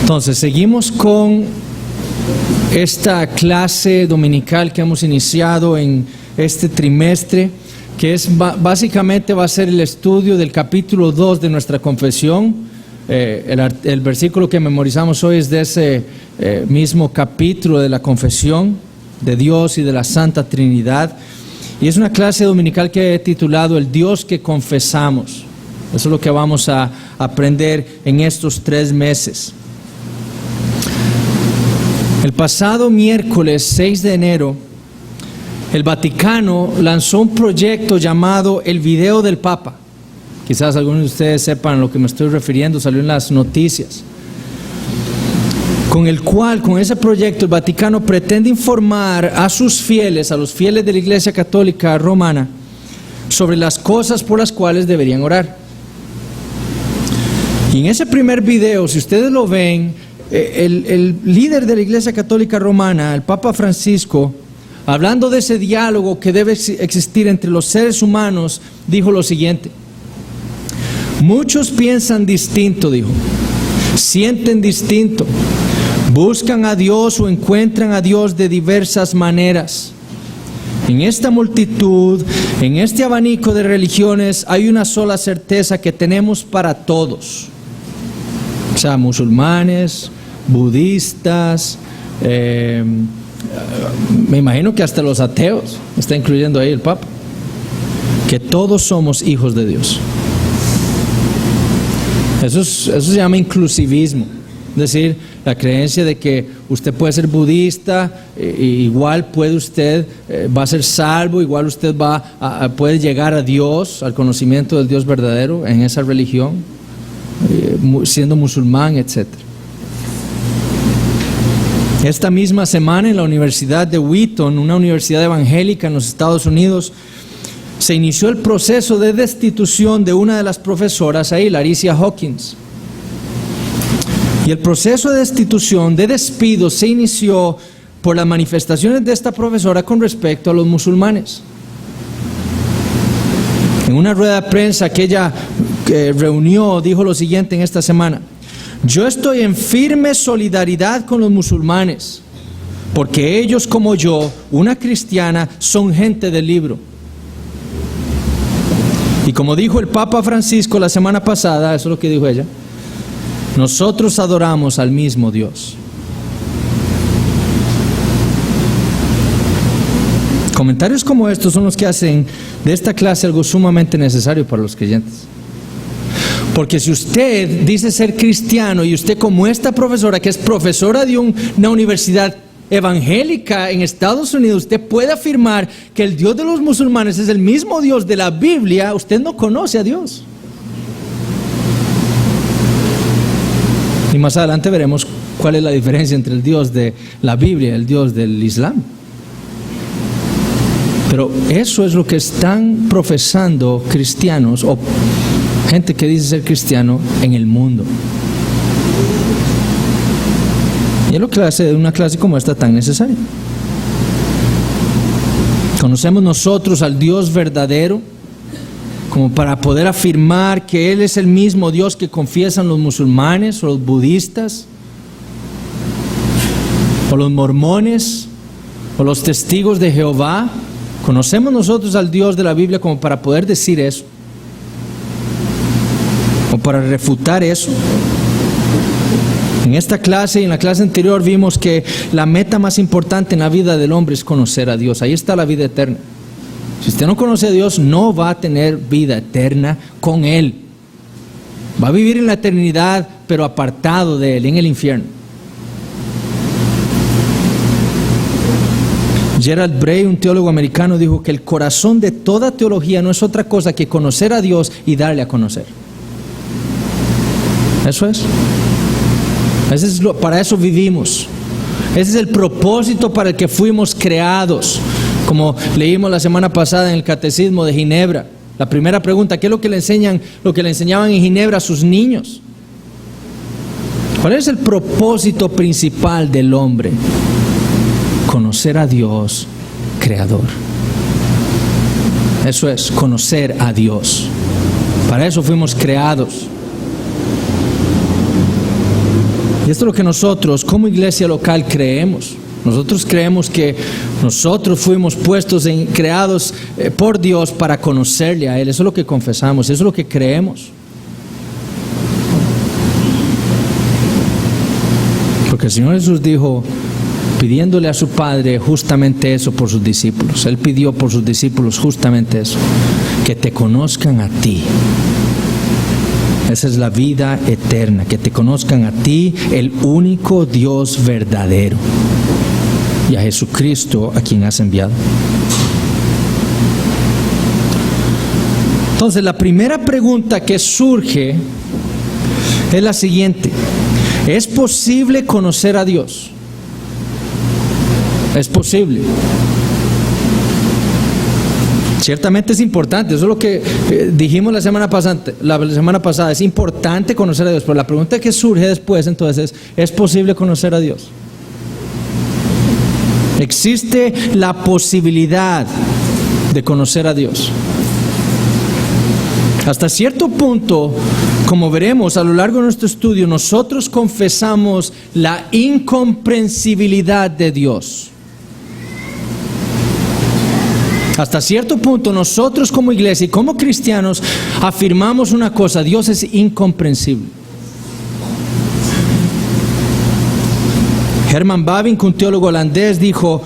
Entonces, seguimos con esta clase dominical que hemos iniciado en este trimestre, que es básicamente va a ser el estudio del capítulo 2 de nuestra confesión. El versículo que memorizamos hoy es de ese mismo capítulo de la confesión de Dios y de la Santa Trinidad. Y es una clase dominical que he titulado El Dios que confesamos. Eso es lo que vamos a aprender en estos 3 meses. El pasado miércoles 6 de enero, el Vaticano lanzó un proyecto llamado El Video del Papa. Quizás algunos de ustedes sepan a lo que me estoy refiriendo, salió en las noticias. Con ese proyecto, el Vaticano pretende informar a sus fieles, a los fieles de la Iglesia Católica Romana, sobre las cosas por las cuales deberían orar. Y en ese primer video, si ustedes lo ven, el líder de la Iglesia Católica Romana, el Papa Francisco, hablando de ese diálogo que debe existir entre los seres humanos, dijo lo siguiente: muchos piensan distinto, dijo, sienten distinto, buscan a Dios o encuentran a Dios de diversas maneras. En esta multitud, en este abanico de religiones, hay una sola certeza que tenemos para todos. O sea, musulmanes, budistas, me imagino que hasta los ateos, está incluyendo ahí el Papa, que todos somos hijos de Dios. Eso se llama inclusivismo, es decir, la creencia de que usted puede ser budista, igual puede usted, va a ser salvo, igual usted puede llegar a Dios, al conocimiento del Dios verdadero en esa religión, siendo musulmán, etc. Esta misma semana en la Universidad de Wheaton, una universidad evangélica en los Estados Unidos, se inició el proceso de destitución de una de las profesoras ahí, Laricia Hawkins. Y el proceso de destitución, de despido, se inició por las manifestaciones de esta profesora con respecto a los musulmanes. En una rueda de prensa que ella reunió, dijo lo siguiente en esta semana: yo estoy en firme solidaridad con los musulmanes, porque ellos como yo, una cristiana, son gente del libro. Y como dijo el Papa Francisco la semana pasada, eso es lo que dijo ella, nosotros adoramos al mismo Dios. Comentarios como estos son los que hacen de esta clase algo sumamente necesario para los creyentes. Porque si usted dice ser cristiano y usted, como esta profesora, que es profesora de una universidad evangélica en Estados Unidos, usted puede afirmar que el Dios de los musulmanes es el mismo Dios de la Biblia, usted no conoce a Dios. Y más adelante veremos cuál es la diferencia entre el Dios de la Biblia y el Dios del Islam. Pero eso es lo que están profesando cristianos o gente que dice ser cristiano en el mundo. Y es lo que hace de una clase como esta tan necesaria. Conocemos nosotros al Dios verdadero como para poder afirmar que Él es el mismo Dios que confiesan los musulmanes o los budistas o los mormones o los testigos de Jehová. Conocemos nosotros al Dios de la Biblia como para poder decir eso, o para refutar eso. En esta clase y en la clase anterior vimos que la meta más importante en la vida del hombre es conocer a Dios. Ahí está la vida eterna. Si usted no conoce a Dios, no va a tener vida eterna con Él. Va a vivir en la eternidad, pero apartado de Él, en el infierno. Gerald Bray, un teólogo americano, dijo que el corazón de toda teología no es otra cosa que conocer a Dios y darle a conocer. Eso es. Para eso vivimos. Ese es el propósito para el que fuimos creados. Como leímos la semana pasada en el Catecismo de Ginebra. La primera pregunta: ¿qué es lo que le enseñaban en Ginebra a sus niños? ¿Cuál es el propósito principal del hombre? Conocer a Dios, Creador. Eso es, conocer a Dios. Para eso fuimos creados. Y esto es lo que nosotros como iglesia local creemos. Nosotros creemos que nosotros fuimos creados por Dios para conocerle a Él. Eso es lo que confesamos, eso es lo que creemos. Porque el Señor Jesús dijo, pidiéndole a su Padre justamente eso por sus discípulos. Él pidió por sus discípulos justamente eso, que te conozcan a ti. Esa es la vida eterna, que te conozcan a ti, el único Dios verdadero, y a Jesucristo a quien has enviado. Entonces, la primera pregunta que surge es la siguiente: ¿es posible conocer a Dios? Es posible. Ciertamente es importante, eso es lo que dijimos la semana pasada, es importante conocer a Dios, pero la pregunta que surge después entonces ¿es posible conocer a Dios? ¿Existe la posibilidad de conocer a Dios? Hasta cierto punto, como veremos a lo largo de nuestro estudio, nosotros confesamos la incomprensibilidad de Dios. Hasta cierto punto nosotros como iglesia y como cristianos afirmamos una cosa: Dios es incomprensible. Herman Bavinck, un teólogo holandés, dijo: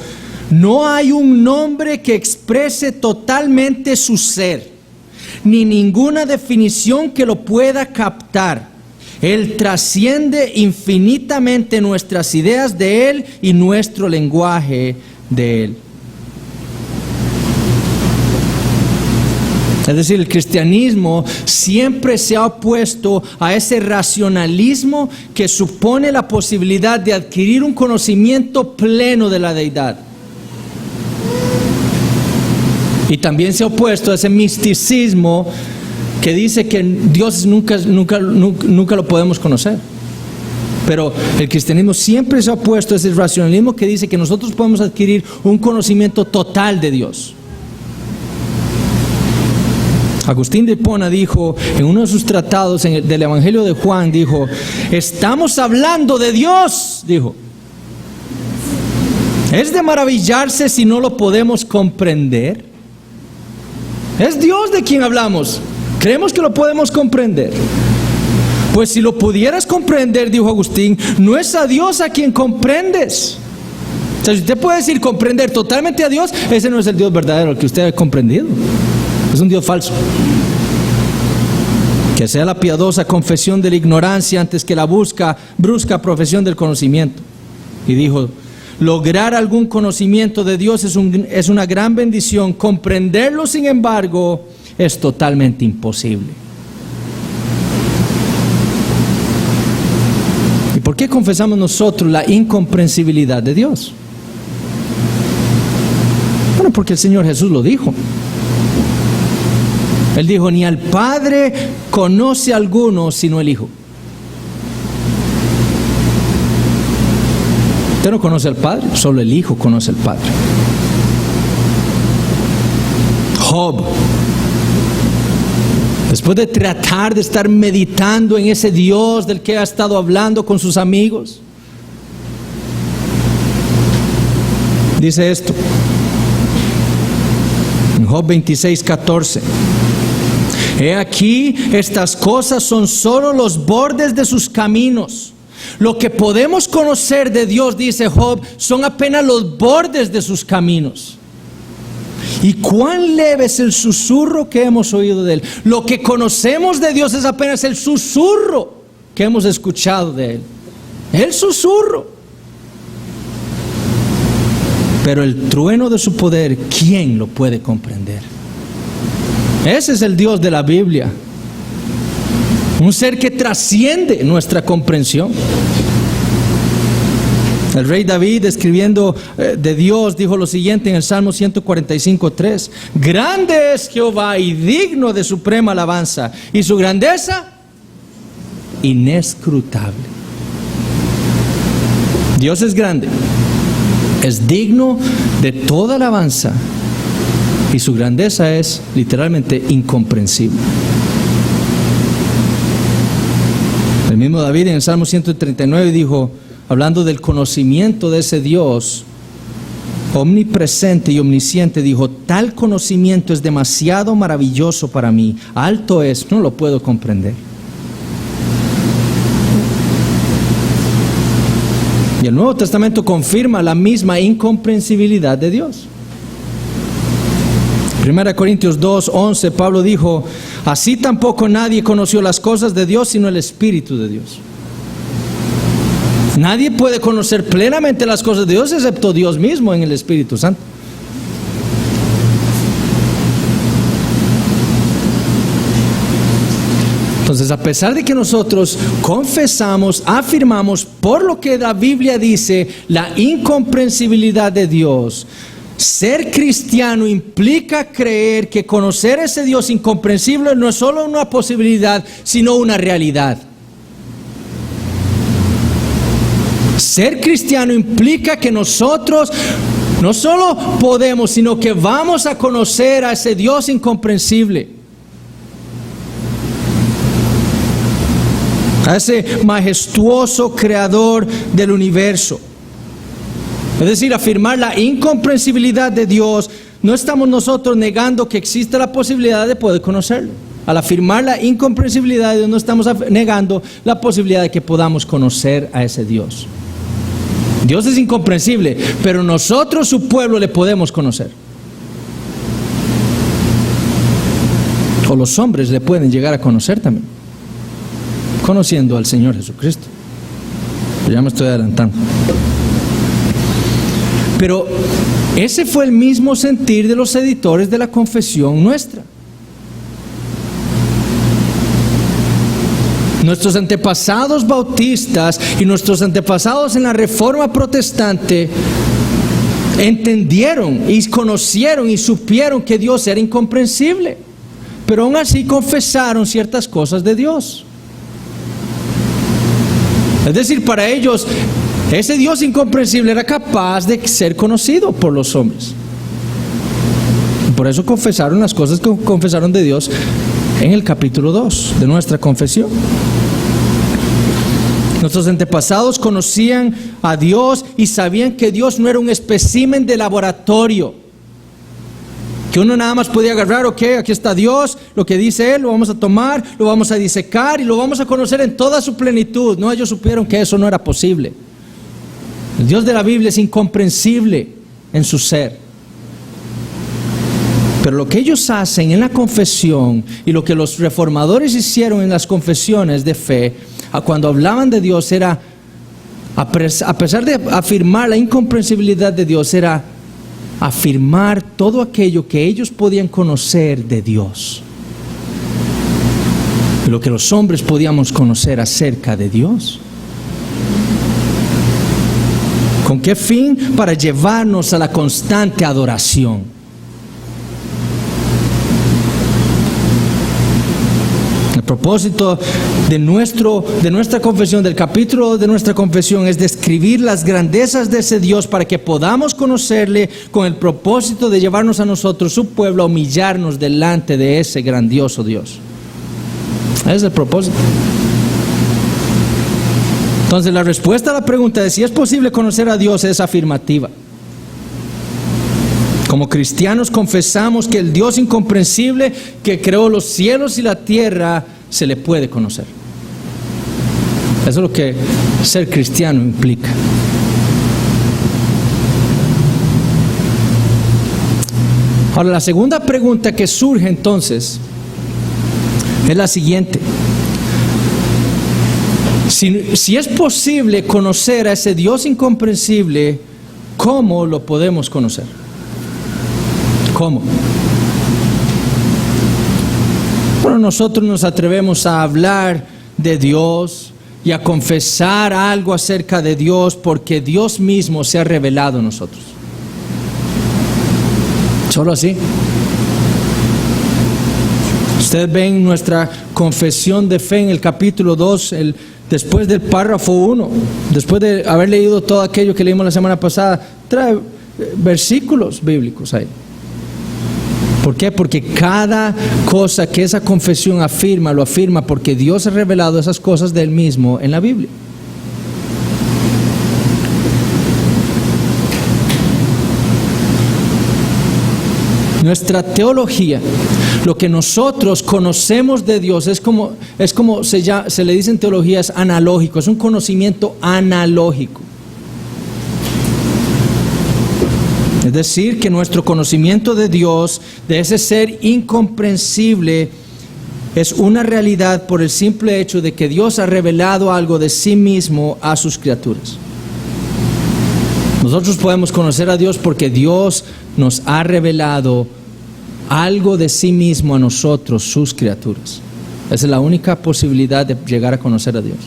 no hay un nombre que exprese totalmente su ser, ni ninguna definición que lo pueda captar. Él trasciende infinitamente nuestras ideas de Él y nuestro lenguaje de Él. Es decir, el cristianismo siempre se ha opuesto a ese racionalismo que supone la posibilidad de adquirir un conocimiento pleno de la deidad. Y también se ha opuesto a ese misticismo que dice que Dios nunca lo podemos conocer. Pero el cristianismo siempre se ha opuesto a ese racionalismo que dice que nosotros podemos adquirir un conocimiento total de Dios. Agustín de Hipona dijo en uno de sus tratados del Evangelio de Juan, dijo: estamos hablando de Dios, dijo. Es de maravillarse si no lo podemos comprender. Es Dios de quien hablamos. Creemos que lo podemos comprender. Pues si lo pudieras comprender, dijo Agustín, no es a Dios a quien comprendes. O sea, si usted puede decir comprender totalmente a Dios, ese no es el Dios verdadero, el que usted ha comprendido. Es un Dios falso. Que sea la piadosa confesión de la ignorancia antes que la brusca profesión del conocimiento. Y dijo: lograr algún conocimiento de Dios es una gran bendición. Comprenderlo, sin embargo, es totalmente imposible. ¿Y por qué confesamos nosotros la incomprensibilidad de Dios? Bueno, porque el Señor Jesús lo dijo. Él dijo: ni al Padre conoce alguno sino el Hijo. Usted no conoce al Padre, solo el Hijo conoce al Padre. Job, después de tratar de estar meditando en ese Dios del que ha estado hablando con sus amigos, dice esto en Job 26:14: he aquí, estas cosas son solo los bordes de sus caminos. Lo que podemos conocer de Dios, dice Job, son apenas los bordes de sus caminos. Y cuán leve es el susurro que hemos oído de Él. Lo que conocemos de Dios es apenas el susurro que hemos escuchado de Él. El susurro. Pero el trueno de su poder, ¿quién lo puede comprender? Ese es el Dios de la Biblia. Un ser que trasciende nuestra comprensión. El rey David, escribiendo de Dios, dijo lo siguiente en el Salmo 145:3: grande es Jehová y digno de suprema alabanza, y su grandeza inescrutable. Dios es grande, es digno de toda alabanza, y su grandeza es literalmente incomprensible. El mismo David en el Salmo 139 dijo, hablando del conocimiento de ese Dios omnipresente y omnisciente, dijo, tal conocimiento es demasiado maravilloso para mí, alto es, no lo puedo comprender. Y el Nuevo Testamento confirma la misma incomprensibilidad de Dios. 1 Corintios 2:11, Pablo dijo, así tampoco nadie conoció las cosas de Dios sino el Espíritu de Dios. Nadie puede conocer plenamente las cosas de Dios excepto Dios mismo en el Espíritu Santo. Entonces, a pesar de que nosotros confesamos, afirmamos por lo que la Biblia dice, la incomprensibilidad de Dios, ser cristiano implica creer que conocer a ese Dios incomprensible no es solo una posibilidad, sino una realidad. Ser cristiano implica que nosotros no solo podemos, sino que vamos a conocer a ese Dios incomprensible, a ese majestuoso creador del universo. Es decir, afirmar la incomprensibilidad de Dios, no estamos nosotros negando que existe la posibilidad de poder conocerlo. Al afirmar la incomprensibilidad de Dios, no estamos negando la posibilidad de que podamos conocer a ese Dios. Dios es incomprensible, pero nosotros, su pueblo, le podemos conocer. O los hombres le pueden llegar a conocer también, conociendo al Señor Jesucristo. Pero ya me estoy adelantando. Pero ese fue el mismo sentir de los editores de la confesión nuestra. Nuestros antepasados bautistas y nuestros antepasados en la Reforma Protestante entendieron y conocieron y supieron que Dios era incomprensible, pero aún así confesaron ciertas cosas de Dios. Es decir, para ellos ese Dios incomprensible era capaz de ser conocido por los hombres. Por eso confesaron las cosas que confesaron de Dios en el capítulo 2 de nuestra confesión. Nuestros antepasados conocían a Dios y sabían que Dios no era un espécimen de laboratorio, que uno nada más podía agarrar, ok, aquí está Dios, lo que dice Él, lo vamos a tomar, lo vamos a disecar y lo vamos a conocer en toda su plenitud. No, ellos supieron que eso no era posible. El Dios de la Biblia es incomprensible en su ser. Pero lo que ellos hacen en la confesión y lo que los reformadores hicieron en las confesiones de fe, cuando hablaban de Dios, era, a pesar de afirmar la incomprensibilidad de Dios, era afirmar todo aquello que ellos podían conocer de Dios, lo que los hombres podíamos conocer acerca de Dios. ¿Con qué fin? Para llevarnos a la constante adoración. El propósito de nuestra confesión, del capítulo de nuestra confesión, es describir las grandezas de ese Dios para que podamos conocerle, con el propósito de llevarnos a nosotros, su pueblo, a humillarnos delante de ese grandioso Dios. Ese es el propósito. Entonces, la respuesta a la pregunta de si es posible conocer a Dios es afirmativa. Como cristianos confesamos que el Dios incomprensible que creó los cielos y la tierra se le puede conocer. Eso es lo que ser cristiano implica. Ahora, la segunda pregunta que surge entonces es la siguiente. Si es posible conocer a ese Dios incomprensible, ¿cómo lo podemos conocer? ¿Cómo? Bueno, nosotros nos atrevemos a hablar de Dios y a confesar algo acerca de Dios porque Dios mismo se ha revelado a nosotros. Solo así. Ustedes ven nuestra confesión de fe en el capítulo 2, después del párrafo 1, después de haber leído todo aquello que leímos la semana pasada, trae versículos bíblicos ahí. ¿Por qué? Porque cada cosa que esa confesión afirma, lo afirma porque Dios ha revelado esas cosas de Él mismo en la Biblia. Nuestra teología, lo que nosotros conocemos de Dios, es como se le dice en teología, es analógico, es un conocimiento analógico. Es decir, que nuestro conocimiento de Dios, de ese ser incomprensible, es una realidad por el simple hecho de que Dios ha revelado algo de sí mismo a sus criaturas. Nosotros podemos conocer a Dios porque Dios nos ha revelado algo de sí mismo a nosotros, sus criaturas. Esa es la única posibilidad de llegar a conocer a Dios.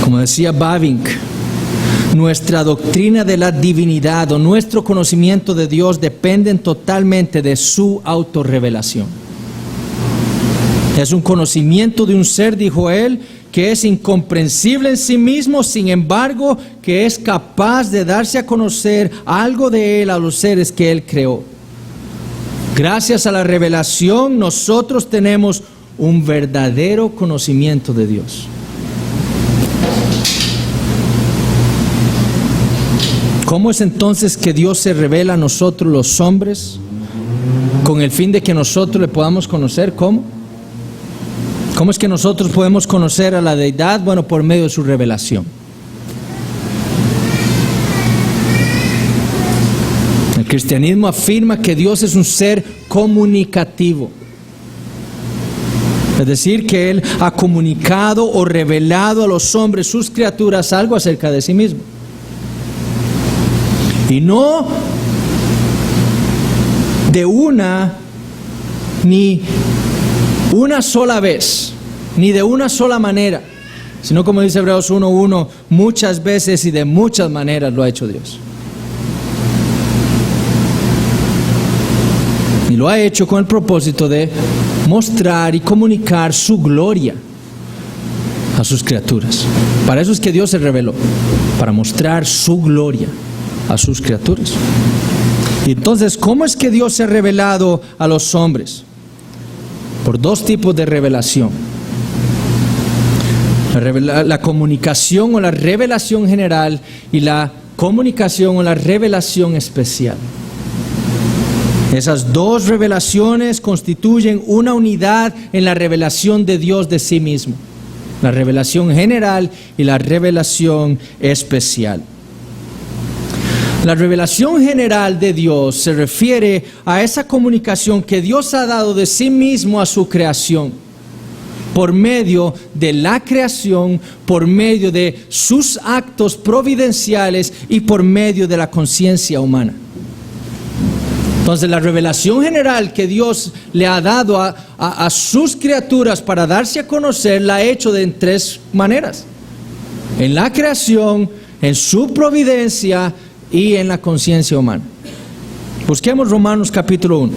Como decía Bavinck, nuestra doctrina de la divinidad o nuestro conocimiento de Dios dependen totalmente de su autorrevelación. Es un conocimiento de un ser, dijo él, que es incomprensible en sí mismo, sin embargo, que es capaz de darse a conocer algo de Él a los seres que Él creó. Gracias a la revelación, nosotros tenemos un verdadero conocimiento de Dios. ¿Cómo es entonces que Dios se revela a nosotros los hombres? Con el fin de que nosotros le podamos conocer. ¿Cómo? ¿Cómo es que nosotros podemos conocer a la deidad? Bueno, por medio de su revelación. El cristianismo afirma que Dios es un ser comunicativo. Es decir, que Él ha comunicado o revelado a los hombres, sus criaturas, algo acerca de sí mismo. Y no de una ni una sola vez, ni de una sola manera, sino como dice Hebreos 1:1, muchas veces y de muchas maneras lo ha hecho Dios. Y lo ha hecho con el propósito de mostrar y comunicar su gloria a sus criaturas. Para eso es que Dios se reveló, para mostrar su gloria a sus criaturas. Y entonces, ¿cómo es que Dios se ha revelado a los hombres? Por dos tipos de revelación. La comunicación o la revelación general y la comunicación o la revelación especial. Esas dos revelaciones constituyen una unidad en la revelación de Dios de sí mismo. La revelación general y la revelación especial. La revelación general de Dios se refiere a esa comunicación que Dios ha dado de sí mismo a su creación, por medio de la creación, por medio de sus actos providenciales y por medio de la conciencia humana. Entonces, la revelación general que Dios le ha dado a sus criaturas para darse a conocer, la ha hecho en tres maneras: en la creación, en su providencia y en la conciencia humana. Busquemos Romanos capítulo 1.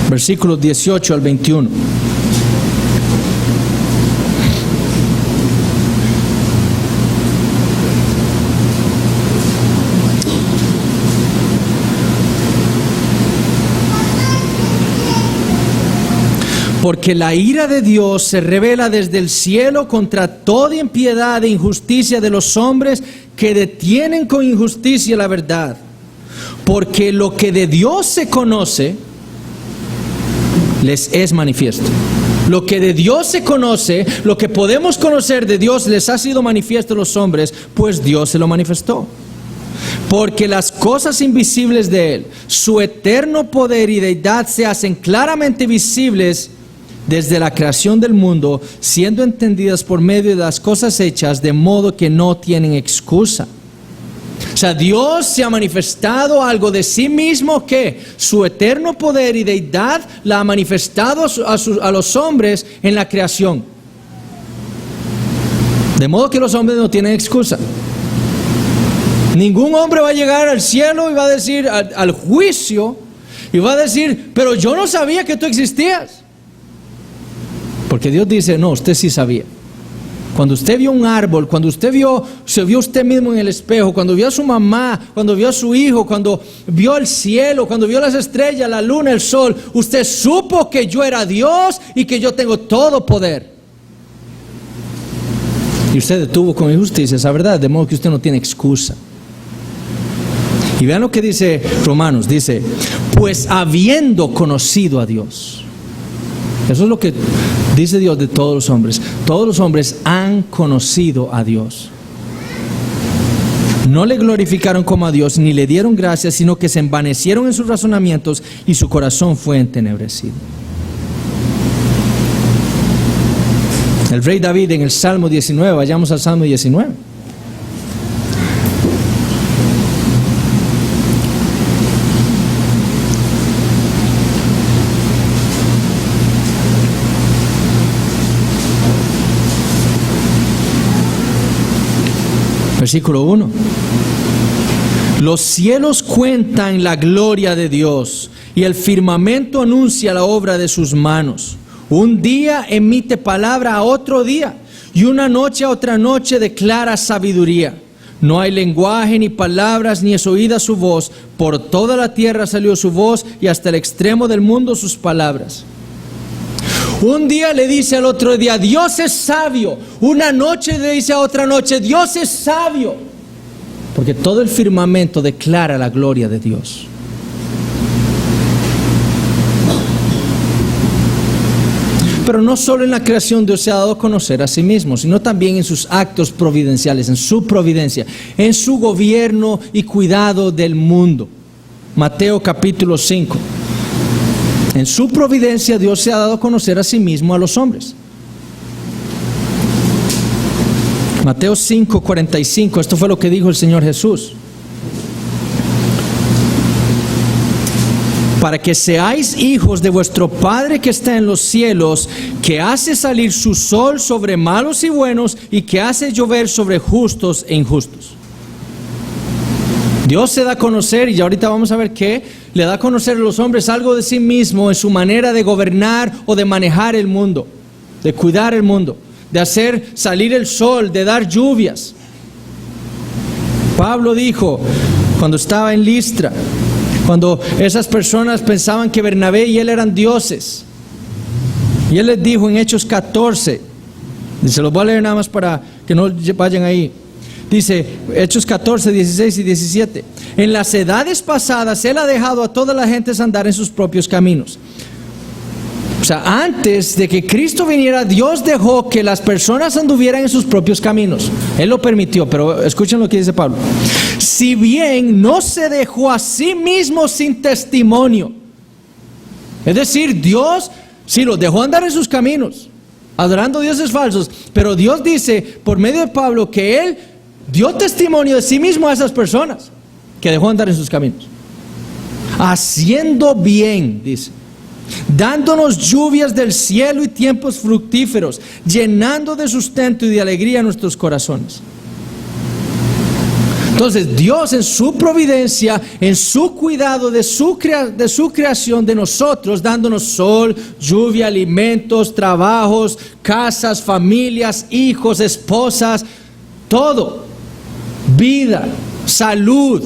Versículos 18 al 21. Porque la ira de Dios se revela desde el cielo contra toda impiedad e injusticia de los hombres que detienen con injusticia la verdad. Porque lo que de Dios se conoce les es manifiesto. Lo que de Dios se conoce, lo que podemos conocer de Dios, les ha sido manifiesto a los hombres, pues Dios se lo manifestó. Porque las cosas invisibles de Él, su eterno poder y deidad, se hacen claramente visibles desde la creación del mundo, siendo entendidas por medio de las cosas hechas, de modo que no tienen excusa. O sea, Dios se ha manifestado algo de sí mismo que su eterno poder y deidad la ha manifestado a los hombres en la creación. De modo que los hombres no tienen excusa. Ningún hombre va a llegar al cielo y va a decir al juicio Y va a decir, pero yo no sabía que tú existías. Porque Dios dice, no, usted sí sabía. Cuando usted vio un árbol, cuando usted se vio usted mismo en el espejo, cuando vio a su mamá, cuando vio a su hijo, cuando vio el cielo, cuando vio las estrellas, la luna, el sol, usted supo que yo era Dios y que yo tengo todo poder. Y usted detuvo con injusticia esa verdad, de modo que usted no tiene excusa. Y vean lo que dice Romanos, dice, pues habiendo conocido a Dios. Eso es lo que dice Dios de todos los hombres. Todos los hombres han conocido a Dios. No le glorificaron como a Dios, ni le dieron gracias, sino que se envanecieron en sus razonamientos y su corazón fue entenebrecido. El rey David en el Salmo 19, vayamos al Salmo 19. Versículo 1. Los cielos cuentan la gloria de Dios y el firmamento anuncia la obra de sus manos. Un día emite palabra a otro día y una noche a otra noche declara sabiduría. No hay lenguaje ni palabras ni es oída su voz. Por toda la tierra salió su voz y hasta el extremo del mundo sus palabras. Un día le dice al otro día, Dios es sabio. Una noche le dice a otra noche, Dios es sabio. Porque todo el firmamento declara la gloria de Dios. Pero no solo en la creación Dios se ha dado a conocer a sí mismo, sino también en sus actos providenciales, en su providencia, en su gobierno y cuidado del mundo. Mateo capítulo 5. En su providencia Dios se ha dado a conocer a sí mismo a los hombres. Mateo 5:45, esto fue lo que dijo el Señor Jesús. Para que seáis hijos de vuestro Padre que está en los cielos, que hace salir su sol sobre malos y buenos y que hace llover sobre justos e injustos. Dios se da a conocer, y ahorita vamos a ver qué, le da a conocer a los hombres algo de sí mismo en su manera de gobernar o de manejar el mundo, de cuidar el mundo, de hacer salir el sol, de dar lluvias. Pablo dijo, cuando estaba en Listra, cuando esas personas pensaban que Bernabé y él eran dioses, y él les dijo en Hechos 14, y se los voy a leer nada más para que no vayan ahí. Dice, Hechos 14, 16 y 17. En las edades pasadas Él ha dejado a todas las gentes andar en sus propios caminos. O sea, antes de que Cristo viniera, Dios dejó que las personas anduvieran en sus propios caminos. Él lo permitió, pero escuchen lo que dice Pablo. Si bien no se dejó a sí mismo sin testimonio. Es decir, Dios sí los dejó andar en sus caminos, adorando dioses falsos. Pero Dios dice, por medio de Pablo, que Él dio testimonio de sí mismo a esas personas que dejó andar en sus caminos, haciendo bien, dice, dándonos lluvias del cielo y tiempos fructíferos, llenando de sustento y de alegría nuestros corazones. Entonces Dios en su providencia, en su cuidado de su creación de nosotros, dándonos sol, lluvia, alimentos, trabajos, casas, familias, hijos, esposas, todo, vida, salud,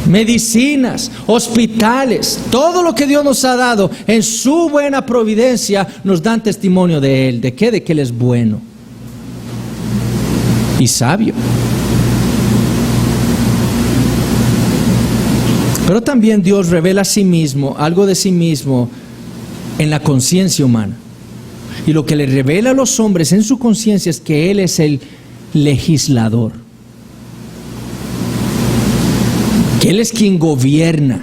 medicinas, hospitales, todo lo que Dios nos ha dado en su buena providencia nos dan testimonio de Él. ¿De qué? De que Él es bueno y sabio. Pero también Dios revela a sí mismo, algo de sí mismo en la conciencia humana. Y lo que le revela a los hombres en su conciencia es que Él es el legislador, que Él es quien gobierna.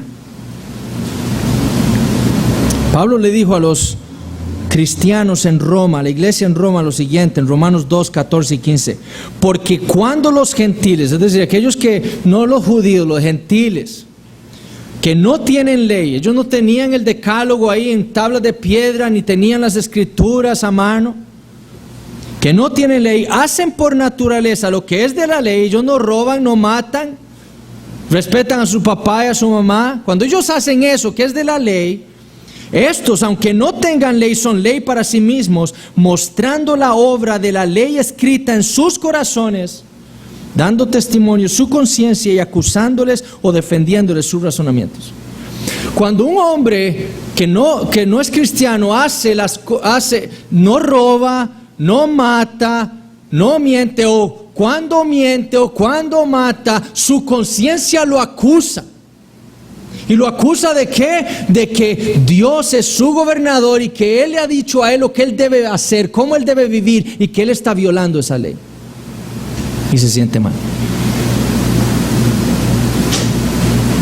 Pablo le dijo a los cristianos en Roma, a la iglesia en Roma, lo siguiente, en Romanos 2, 14 y 15. Porque cuando los gentiles, es decir, aquellos que no los judíos, los gentiles, que no tienen ley, ellos no tenían el decálogo ahí en tablas de piedra, ni tenían las escrituras a mano, que no tienen ley, hacen por naturaleza lo que es de la ley. Ellos no roban, no matan, respetan a su papá y a su mamá. Cuando ellos hacen eso, que es de la ley, estos, aunque no tengan ley, son ley para sí mismos, mostrando la obra de la ley escrita en sus corazones, dando testimonio su conciencia y acusándoles o defendiéndoles sus razonamientos. Cuando un hombre que no es cristiano no roba, no mata, no miente, o cuando mata, su conciencia lo acusa. ¿Y lo acusa de qué? De que Dios es su gobernador y que Él le ha dicho a él lo que él debe hacer, cómo él debe vivir, y que él está violando esa ley. Y se siente mal.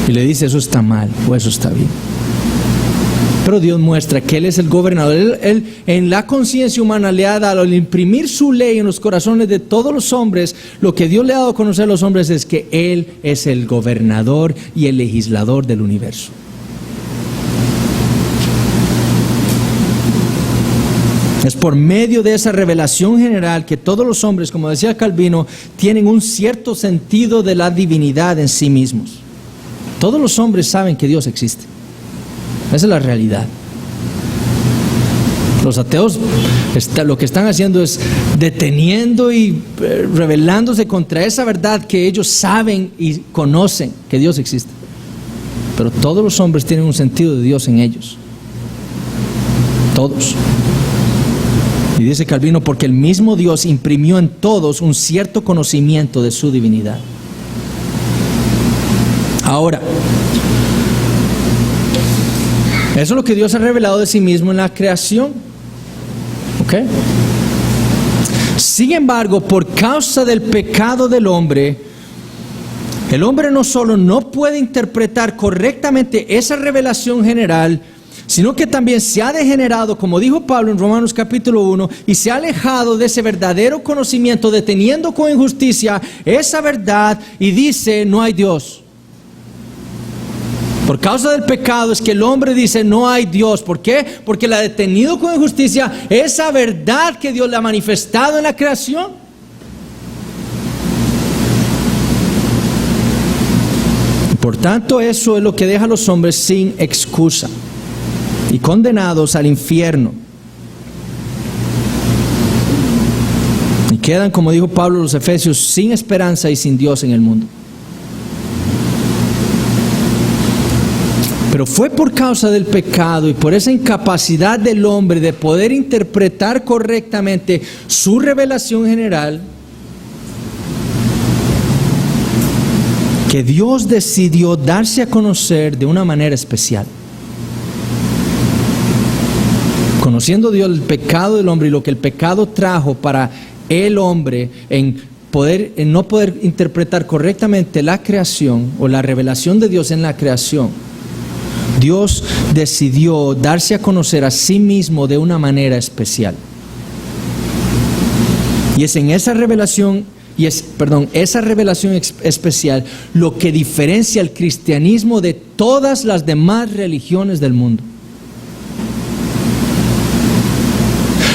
Y le dice, eso está mal o eso está bien. Pero Dios muestra que Él es el gobernador. Él en la conciencia humana le ha dado, al imprimir su ley en los corazones de todos los hombres, lo que Dios le ha dado a conocer a los hombres es que Él es el gobernador y el legislador del universo. Es por medio de esa revelación general que todos los hombres, como decía Calvino, tienen un cierto sentido de la divinidad en sí mismos. Todos los hombres saben que Dios existe. Esa es la realidad. Los ateos lo que están haciendo es deteniendo y rebelándose contra esa verdad que ellos saben y conocen que Dios existe. Pero todos los hombres tienen un sentido de Dios en ellos. Todos. Y dice Calvino, porque el mismo Dios imprimió en todos un cierto conocimiento de su divinidad. Ahora, eso es lo que Dios ha revelado de sí mismo en la creación. ¿Ok? Sin embargo, por causa del pecado del hombre, el hombre no solo no puede interpretar correctamente esa revelación general, sino que también se ha degenerado, como dijo Pablo en Romanos capítulo 1, y se ha alejado de ese verdadero conocimiento, deteniendo con injusticia esa verdad, y dice, no hay Dios. Por causa del pecado es que el hombre dice, no hay Dios. ¿Por qué? Porque le ha detenido con injusticia esa verdad que Dios le ha manifestado en la creación. Por tanto, eso es lo que deja a los hombres sin excusa y condenados al infierno. Y quedan, como dijo Pablo a los Efesios, sin esperanza y sin Dios en el mundo. Pero fue por causa del pecado y por esa incapacidad del hombre de poder interpretar correctamente su revelación general que Dios decidió darse a conocer de una manera especial. Conociendo Dios el pecado del hombre y lo que el pecado trajo para el hombre en no poder interpretar correctamente la creación o la revelación de Dios en la creación, Dios decidió darse a conocer a sí mismo de una manera especial. Y es en esa revelación, esa revelación especial lo que diferencia el cristianismo de todas las demás religiones del mundo.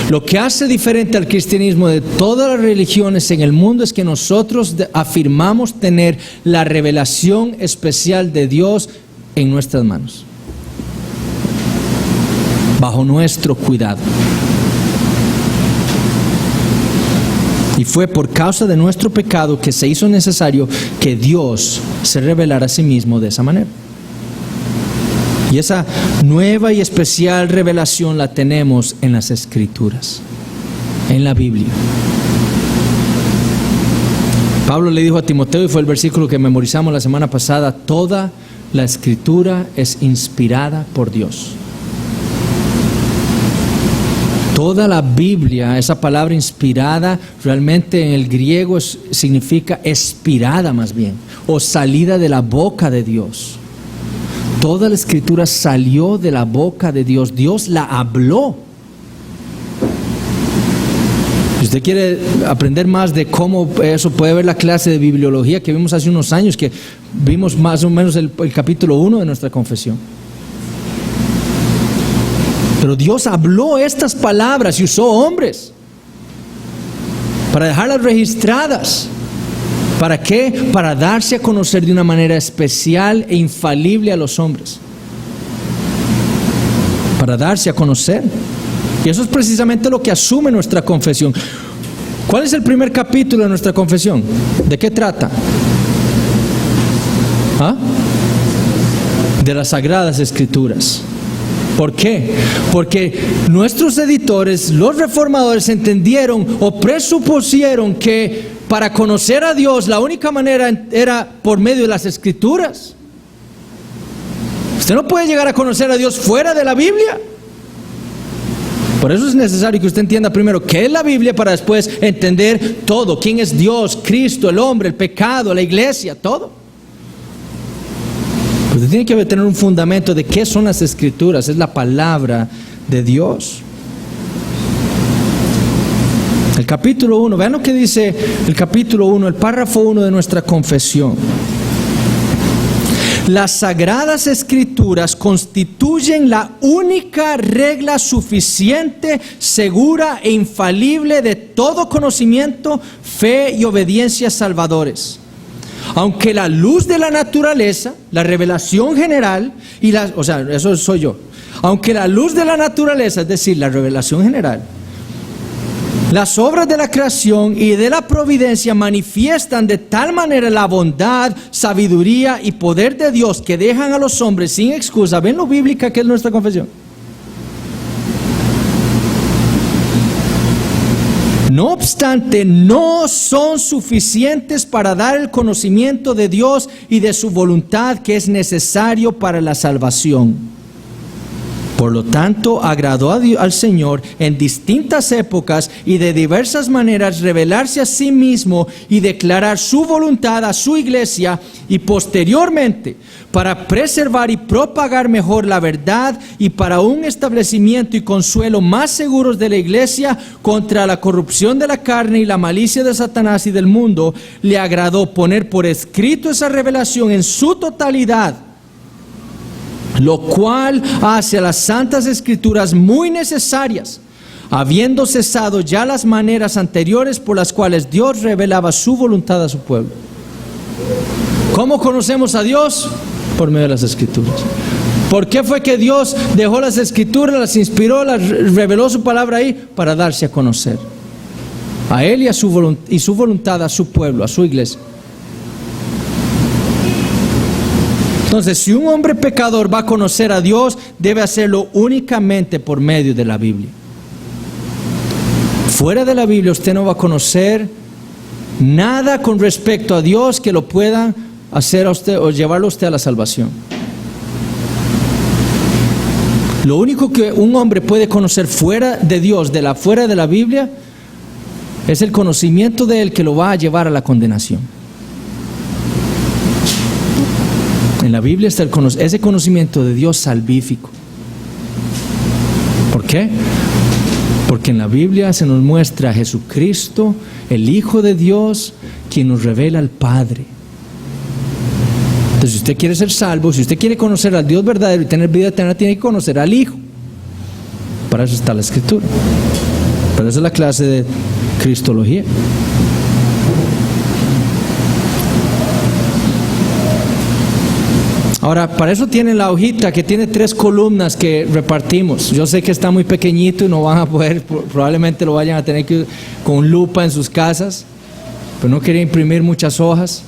Lo que hace diferente al cristianismo de todas las religiones en el mundo es que nosotros afirmamos tener la revelación especial de Dios en nuestras manos, bajo nuestro cuidado. Y fue por causa de nuestro pecado que se hizo necesario que Dios se revelara a sí mismo de esa manera. Y esa nueva y especial revelación la tenemos en las Escrituras, en la Biblia. Pablo le dijo a Timoteo, y fue el versículo que memorizamos la semana pasada, toda la Escritura es inspirada por Dios. Toda la Biblia, esa palabra inspirada, realmente en el griego significa expirada más bien, o salida de la boca de Dios. Toda la Escritura salió de la boca de Dios. Dios la habló. Si usted quiere aprender más de cómo eso, puede ver la clase de bibliología que vimos hace unos años, que vimos más o menos el capítulo 1 de nuestra confesión. Pero Dios habló estas palabras y usó hombres para dejarlas registradas, ¿Para qué? Para darse a conocer de una manera especial e infalible a los hombres. Para darse a conocer. Y eso es precisamente lo que asume nuestra confesión. ¿Cuál es el primer capítulo de nuestra confesión? ¿De qué trata? ¿Ah? De las Sagradas Escrituras. ¿Por qué? Porque nuestros editores, los reformadores, entendieron o presupusieron que para conocer a Dios la única manera era por medio de las Escrituras. Usted no puede llegar a conocer a Dios fuera de la Biblia. Por eso es necesario que usted entienda primero qué es la Biblia para después entender todo. ¿Quién es Dios, Cristo, el hombre, el pecado, la iglesia, todo? Usted tiene que tener un fundamento de qué son las Escrituras. Es la palabra de Dios. El capítulo 1, vean lo que dice el capítulo 1, el párrafo 1 de nuestra confesión. Las Sagradas Escrituras constituyen la única regla suficiente, segura e infalible de todo conocimiento, fe y obediencia salvadores. Aunque la luz de la naturaleza, la revelación general, eso soy yo. Aunque la luz de la naturaleza, es decir, la revelación general, las obras de la creación y de la providencia manifiestan de tal manera la bondad, sabiduría y poder de Dios que dejan a los hombres sin excusa. ¿Ven lo bíblica que es nuestra confesión? No obstante, no son suficientes para dar el conocimiento de Dios y de su voluntad que es necesario para la salvación. Por lo tanto, agradó al Señor en distintas épocas y de diversas maneras revelarse a sí mismo y declarar su voluntad a su iglesia, y posteriormente para preservar y propagar mejor la verdad y para un establecimiento y consuelo más seguros de la iglesia contra la corrupción de la carne y la malicia de Satanás y del mundo, le agradó poner por escrito esa revelación en su totalidad, lo cual hace a las Santas Escrituras muy necesarias, habiendo cesado ya las maneras anteriores por las cuales Dios revelaba su voluntad a su pueblo. ¿Cómo conocemos a Dios? Por medio de las Escrituras. ¿Por qué fue que Dios dejó las Escrituras, las inspiró, las reveló su palabra ahí? Para darse a conocer a Él y su voluntad a su pueblo, a su iglesia. Entonces, si un hombre pecador va a conocer a Dios, debe hacerlo únicamente por medio de la Biblia. Fuera de la Biblia usted no va a conocer nada con respecto a Dios que lo pueda hacer a usted o llevarlo a usted a la salvación. Lo único que un hombre puede conocer fuera de Dios, fuera de la Biblia, es el conocimiento de Él que lo va a llevar a la condenación. En la Biblia está ese conocimiento de Dios salvífico. ¿Por qué? Porque en la Biblia se nos muestra a Jesucristo, el Hijo de Dios, quien nos revela al Padre. Entonces, si usted quiere ser salvo, si usted quiere conocer al Dios verdadero y tener vida eterna, tiene que conocer al Hijo. Para eso está la Escritura. Para eso es la clase de Cristología. Ahora, para eso tienen la hojita que tiene 3 columnas que repartimos. Yo sé que está muy pequeñito y no van a poder, probablemente lo vayan a tener que con lupa en sus casas, pero no quería imprimir muchas hojas.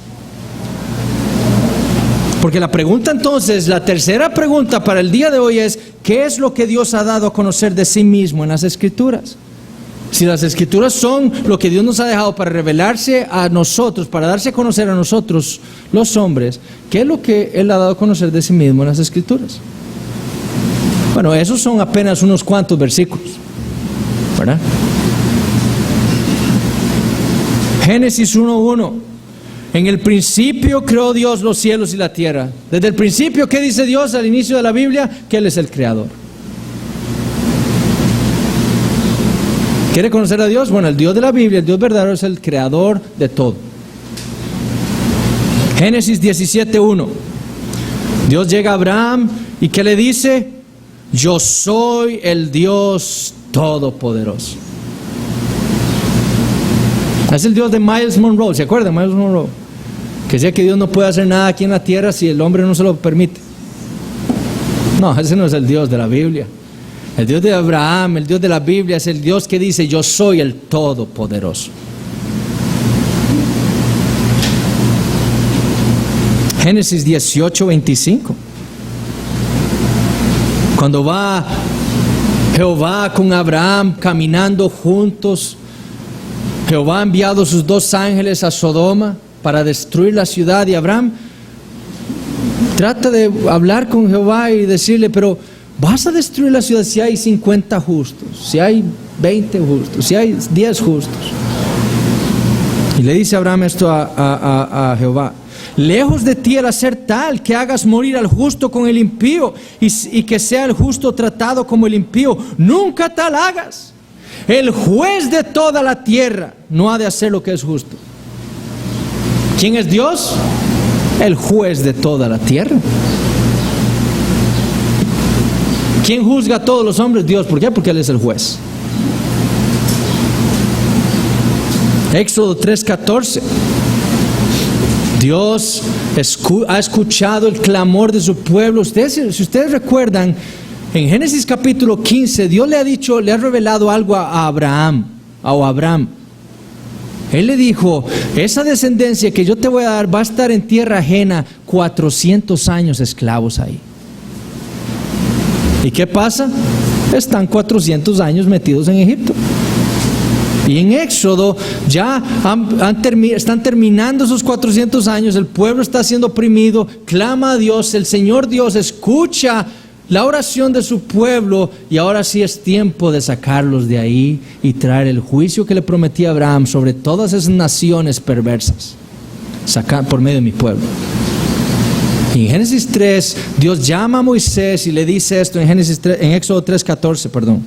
Porque la pregunta entonces, la tercera pregunta para el día de hoy es: ¿qué es lo que Dios ha dado a conocer de sí mismo en las Escrituras? Si las Escrituras son lo que Dios nos ha dejado para revelarse a nosotros, para darse a conocer a nosotros, los hombres, ¿qué es lo que Él ha dado a conocer de sí mismo en las Escrituras? Bueno, esos son apenas unos cuantos versículos, ¿verdad? Génesis 1:1. En el principio creó Dios los cielos y la tierra. Desde el principio, ¿qué dice Dios al inicio de la Biblia? Que Él es el creador. ¿Quiere conocer a Dios? Bueno, el Dios de la Biblia, el Dios verdadero, es el creador de todo. Génesis 17:1. Dios llega a Abraham y ¿qué le dice? Yo soy el Dios todopoderoso. Es el Dios de Miles Monroe, ¿se acuerdan? Miles Monroe. Que sea que Dios no puede hacer nada aquí en la tierra si el hombre no se lo permite. No, ese no es el Dios de la Biblia. El Dios de Abraham, el Dios de la Biblia es el Dios que dice: yo soy el Todopoderoso. Génesis 18:25. Cuando va Jehová con Abraham caminando juntos, Jehová ha enviado sus 2 ángeles a Sodoma para destruir la ciudad, y Abraham trata de hablar con Jehová y decirle: pero vas a destruir la ciudad si hay 50 justos, si hay 20 justos, si hay 10 justos. Y le dice Abraham esto a Jehová: lejos de ti el hacer tal que hagas morir al justo con el impío, y que sea el justo tratado como el impío. Nunca tal hagas. El juez de toda la tierra no ha de hacer lo que es justo. ¿Quién es Dios? El juez de toda la tierra. ¿Quién juzga a todos los hombres? Dios. ¿Por qué? Porque Él es el juez. Éxodo 3:14. Dios ha escuchado el clamor de su pueblo. Si ustedes recuerdan, en Génesis capítulo 15, Dios le ha revelado algo a Abraham. Él le dijo: esa descendencia que yo te voy a dar va a estar en tierra ajena 400 años esclavos ahí. ¿Y qué pasa? Están 400 años metidos en Egipto. Y en Éxodo ya están terminando esos 400 años, el pueblo está siendo oprimido, clama a Dios, el Señor Dios escucha la oración de su pueblo, y ahora sí es tiempo de sacarlos de ahí y traer el juicio que le prometía a Abraham sobre todas esas naciones perversas, sacar por medio de mi pueblo. Y en Génesis 3, Dios llama a Moisés y le dice esto en Éxodo 3:14, perdón: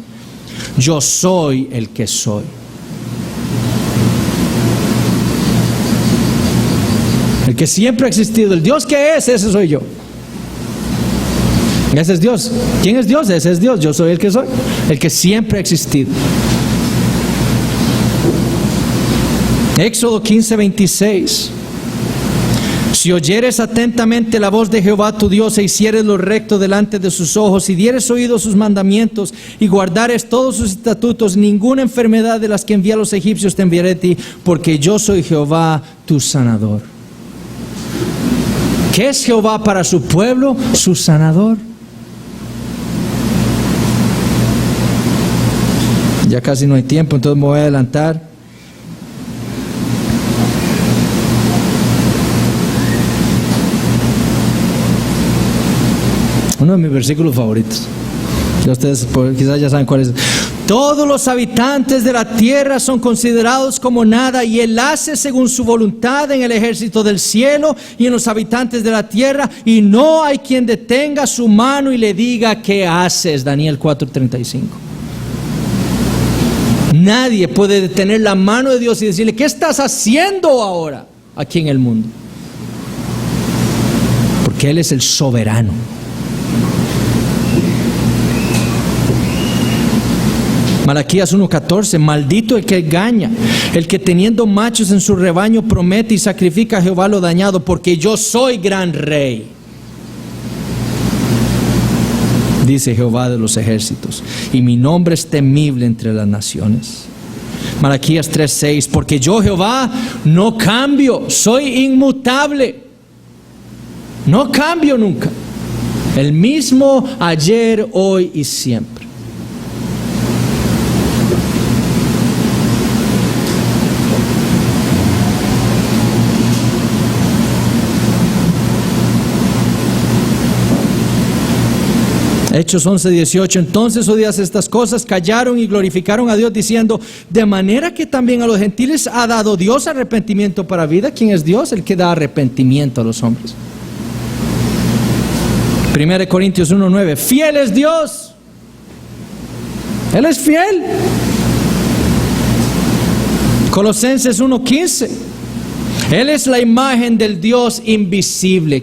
yo soy el que soy. El que siempre ha existido, el Dios que es, ese soy yo. Ese es Dios. ¿Quién es Dios? Ese es Dios. Yo soy el que soy, el que siempre ha existido. Éxodo 15:26. Si oyeres atentamente la voz de Jehová tu Dios, e hicieres lo recto delante de sus ojos, y dieres oído a sus mandamientos, y guardares todos sus estatutos, ninguna enfermedad de las que envía a los egipcios te enviaré a ti, porque yo soy Jehová tu sanador. ¿Qué es Jehová para su pueblo? Su sanador. Ya casi no hay tiempo, entonces me voy a adelantar. Uno de mis versículos favoritos. Ya ustedes quizás ya saben cuál es. Todos los habitantes de la tierra son considerados como nada, y Él hace según su voluntad en el ejército del cielo y en los habitantes de la tierra, y no hay quien detenga su mano y le diga: ¿qué haces? Daniel 4:35. Nadie puede detener la mano de Dios y decirle: ¿qué estás haciendo ahora aquí en el mundo? Porque Él es el soberano. Malaquías 1:14: maldito el que engaña, el que teniendo machos en su rebaño promete y sacrifica a Jehová lo dañado, porque yo soy gran rey, dice Jehová de los ejércitos, y mi nombre es temible entre las naciones. Malaquías 3:6: porque yo Jehová no cambio, soy inmutable, no cambio nunca, el mismo ayer, hoy y siempre. Hechos 11:18: entonces oídas estas cosas, callaron y glorificaron a Dios, diciendo: de manera que también a los gentiles ha dado Dios arrepentimiento para vida. ¿Quién es Dios? El que da arrepentimiento a los hombres. 1 Corintios 1:9: fiel es Dios, Él es fiel. Colosenses 1:15: Él es la imagen del Dios invisible.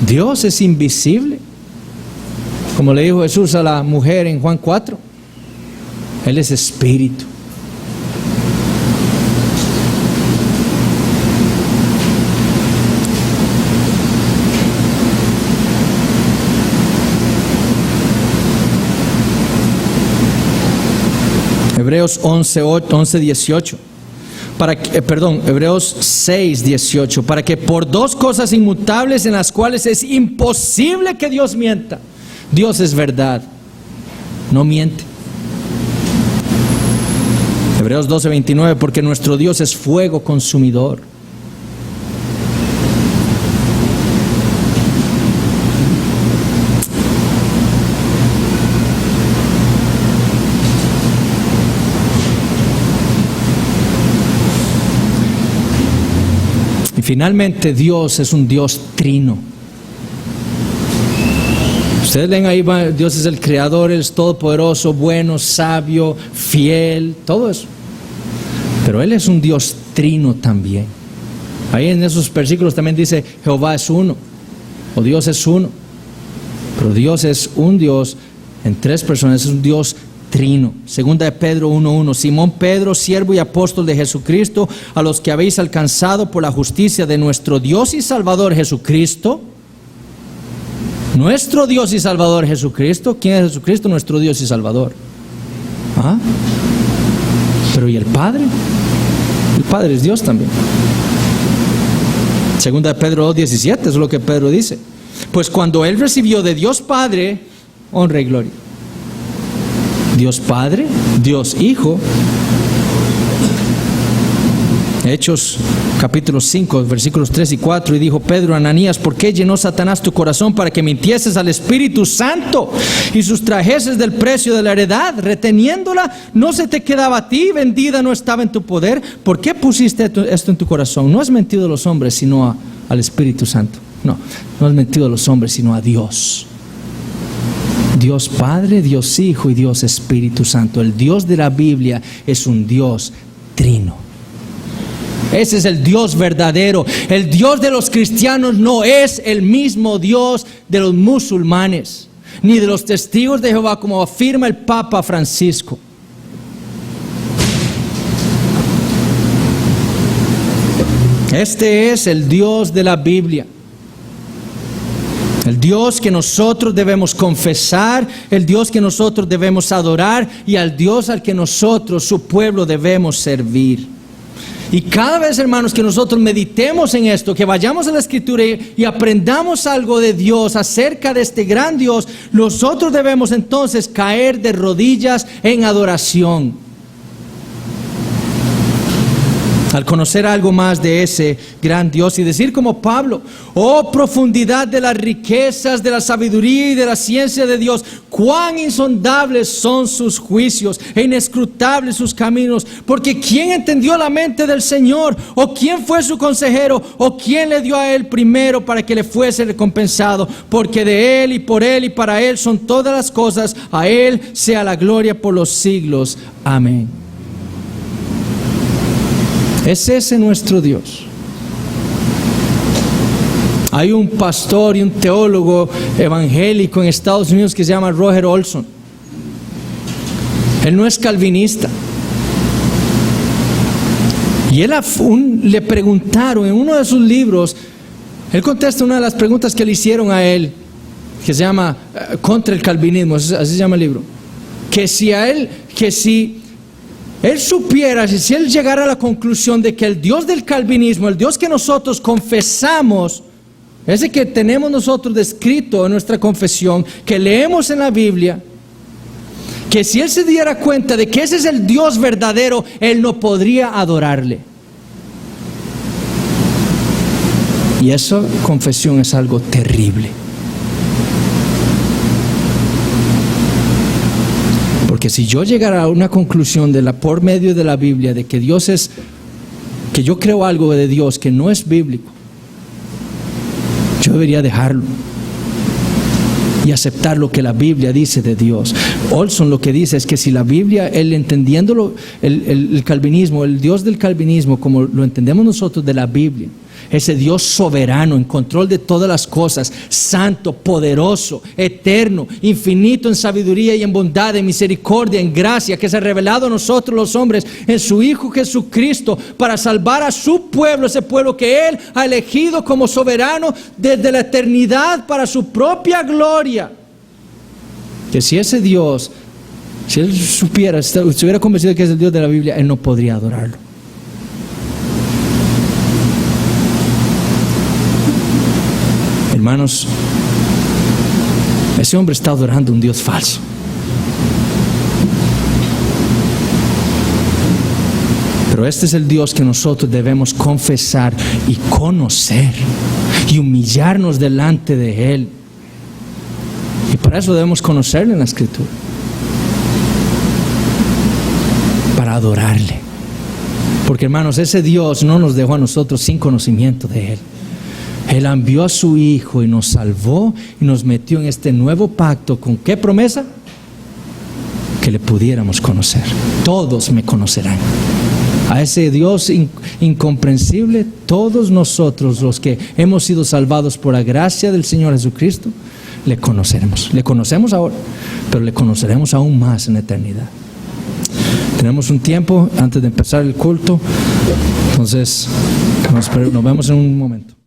Dios es invisible. Como le dijo Jesús a la mujer en Juan 4, Él es espíritu. Hebreos 11:18. Hebreos 6:18, para que por dos cosas inmutables en las cuales es imposible que Dios mienta. Dios es verdad, no miente. Hebreos 12:29, porque nuestro Dios es fuego consumidor. Y finalmente, Dios es un Dios trino. Ustedes leen ahí, Dios es el creador, Él es todopoderoso, bueno, sabio, fiel, todo eso. Pero Él es un Dios trino también. Ahí en esos versículos también dice, Jehová es uno, o Dios es uno. Pero Dios es un Dios en tres personas, es un Dios trino. Segunda de Pedro 1:1, Simón Pedro, siervo y apóstol de Jesucristo, a los que habéis alcanzado por la justicia de nuestro Dios y Salvador Jesucristo. Nuestro Dios y Salvador Jesucristo. ¿Quién es Jesucristo? Nuestro Dios y Salvador. ¿Ah? Pero ¿y el Padre? El Padre es Dios también. Segunda de Pedro 2:17 es lo que Pedro dice. Pues cuando Él recibió de Dios Padre honra y gloria. Dios Padre, Dios Hijo. Hechos capítulo 5, versículos 3 y 4, y dijo Pedro a Ananías, ¿por qué llenó Satanás tu corazón para que mintieses al Espíritu Santo y sustrajeses del precio de la heredad? Reteniéndola, no se te quedaba a ti, vendida no estaba en tu poder. ¿Por qué pusiste esto en tu corazón? No has mentido a los hombres, sino al Espíritu Santo. No has mentido a los hombres, sino a Dios. Dios Padre, Dios Hijo y Dios Espíritu Santo. El Dios de la Biblia es un Dios trino. Ese es el Dios verdadero. El Dios de los cristianos no es el mismo Dios de los musulmanes, ni de los testigos de Jehová, como afirma el Papa Francisco. Este es el Dios de la Biblia. El Dios que nosotros debemos confesar, el Dios que nosotros debemos adorar y al Dios al que nosotros, su pueblo, debemos servir. Y cada vez, hermanos, que nosotros meditemos en esto, que vayamos a la Escritura y aprendamos algo de Dios, acerca de este gran Dios, nosotros debemos entonces caer de rodillas en adoración. Al conocer algo más de ese gran Dios y decir como Pablo, oh profundidad de las riquezas, de la sabiduría y de la ciencia de Dios, cuán insondables son sus juicios e inescrutables sus caminos, porque ¿quién entendió la mente del Señor? ¿O quién fue su consejero? ¿O quién le dio a él primero para que le fuese recompensado? Porque de él y por él y para él son todas las cosas, a él sea la gloria por los siglos. Amén. Es ese nuestro Dios. Hay un pastor y un teólogo evangélico en Estados Unidos que se llama Roger Olson. Él no es calvinista. Y él le preguntaron en uno de sus libros, él contesta una de las preguntas que le hicieron a él, que se llama Contra el calvinismo, así se llama el libro. Que si él supiera, si él llegara a la conclusión de que el Dios del calvinismo, el Dios que nosotros confesamos, ese que tenemos nosotros descrito en nuestra confesión, que leemos en la Biblia, que si él se diera cuenta de que ese es el Dios verdadero, él no podría adorarle. Y esa confesión es algo terrible. Porque si yo llegara a una conclusión por medio de la Biblia de que Dios es, que yo creo algo de Dios que no es bíblico, yo debería dejarlo y aceptar lo que la Biblia dice de Dios. Olson lo que dice es que si la Biblia, él entendiéndolo, el calvinismo, el Dios del calvinismo, como lo entendemos nosotros de la Biblia, ese Dios soberano, en control de todas las cosas, santo, poderoso, eterno, infinito en sabiduría y en bondad, en misericordia, en gracia, que se ha revelado a nosotros los hombres en su Hijo Jesucristo para salvar a su pueblo, ese pueblo que Él ha elegido como soberano desde la eternidad para su propia gloria. Que si ese Dios Si él supiera, si estuviera convencido de que es el Dios de la Biblia, él no podría adorarlo. Hermanos, ese hombre está adorando a un Dios falso. Pero este es el Dios que nosotros debemos confesar y conocer y humillarnos delante de Él. Y para eso debemos conocerle en la Escritura, para adorarle. Porque, hermanos, ese Dios no nos dejó a nosotros sin conocimiento de Él. Él envió a su Hijo y nos salvó y nos metió en este nuevo pacto. ¿Con qué promesa? Que le pudiéramos conocer. Todos me conocerán. A ese Dios incomprensible, todos nosotros los que hemos sido salvados por la gracia del Señor Jesucristo, le conoceremos. Le conocemos ahora, pero le conoceremos aún más en la eternidad. Tenemos un tiempo antes de empezar el culto, entonces nos vemos en un momento.